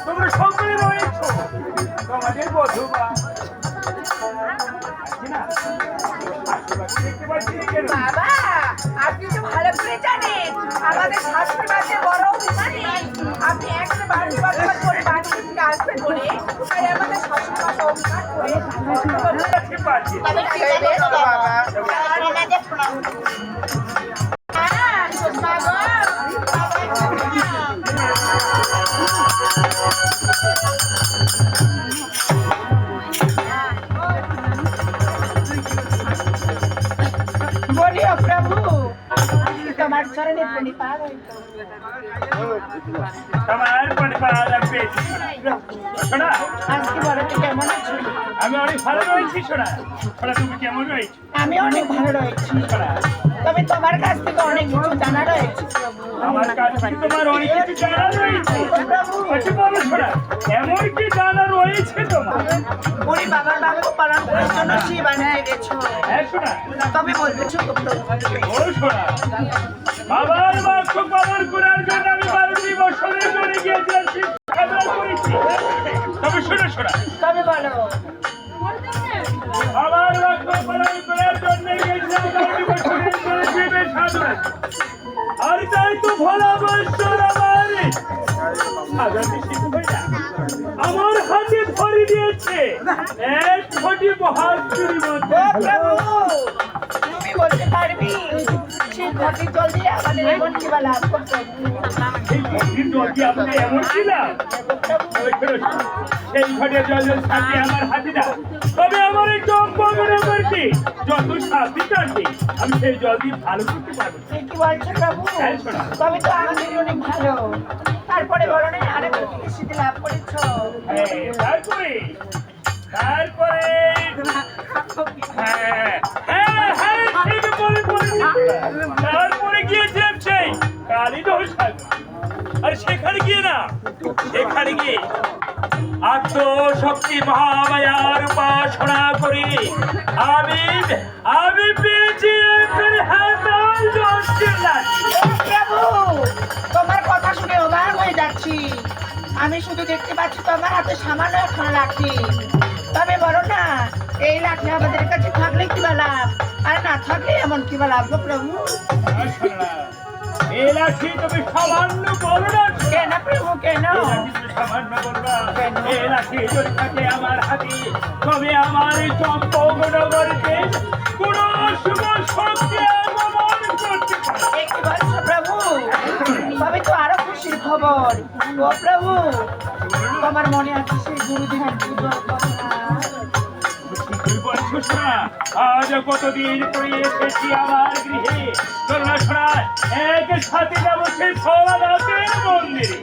তোমরা সকলে রয়েছ তোমাদের বধূবা বাবা, আপনি তো ভালো করে জানেন আমাদের শাশুড়ি মাঝে বড় অভিমানী। আপনি একটা বাড়ি বাজার করে বাড়ি থেকে আসবেন বলে আর আমাদের শাশুড়ি মাঝে অভিমান করে बोलियो प्रभु तुम्हारे चरण प्रणिपात তোমার পরিবার পেয়েছি শোনা আজকে বড় কেমন আছো? আমি অনেক ভালো রয়েছি শোনা শোনা তুমি কেমন রয়েছো? আমি অনেক ভালো রয়েছি। তবে তোমার কাছ থেকে অনেক কিছু জানা রয়েছে। আমার কাছ থেকে তোমার অনেক কিছু জানা রয়েছে। আচ্ছা বলো শোনা এমন কি জানা রয়েছে তোমার? বুড়ি বাবার বাক্য পালন করার জন্য সে বানিয়ে গেছো। হ্যাঁ শোনা তবে বলতেছো বলো শোনা বাবার বাক্য পালন করার জন্য আমি 12টি বছরের জন্য গিয়েছিলাম শিক্ষা করেছি। তবে শোনা শোনা তবে বলো আমার বাক্য পালন করার জন্য গিয়েছিলাম 12টি বছরের জন্য জীবের সাধনা। আর তাই তো ভোলা বৎসর আমার হাতে ধরে দিয়েছে এক কোটি মহাস্ত্রীর মধ্যে। তুমি বলতে পারবি সেই ঘটি জল দিয়ে আমাদের এমন কি বা লাভ করতে সেই ঘটির জল দিয়ে আপনি এমন কি লাভ? সেই ঘটের জল সাথে আমার হাতে দাও। তবে আমার এই চম্পকী যত শাস্তি চাচ্ছি আমি সেই জল দিয়ে ভালো করতে পারবো। কি বলছো প্রভু? তবে তো আমাদের অনেক ভালো। তারপরে বলো না আরে সিদ্ধি লাভ করেছো। তারপরে তারপরে তারপরে গিয়েছিলাম সেই কালীদহ সাগর। আর সেখানে গিয়ে না সেখানে গিয়ে আত্মশক্তি মহামায়ার উপাসনা করি আমি আমি পেয়েছি তোমার কথা শুনে অবাক হয়ে যাচ্ছি। আমি শুধু দেখতে পাচ্ছি তোমার হাতে সামান্য এখন লাঠি। তবে বলো না এই লাঠি আমাদের কাছে থাকলে কি বা লাভ আর না থাকলে এমন কি বা লাভ গো প্রভু? এই লাঠি তুমি সামান্য বলো না কেন প্রভু কেন? সামান্য বলবা এই লাঠি যদি থাকে আমার হাতে তবে আমার এই চম্পকনগরকে কোন শুভ শক্তি আগমন করতে পারে। কি বলছো প্রভু? তবে তো আরো খুশির খবর। ও প্রভু, তোমার মনে আছে সেই গুরুদেবের পুজোর কথা? তুই বলছিস না, আজ কতদিন পরে এসেছি আমার গৃহে। চল না শোনা, এক সাথে যাবো সেই ভোলানাথের মন্দিরে।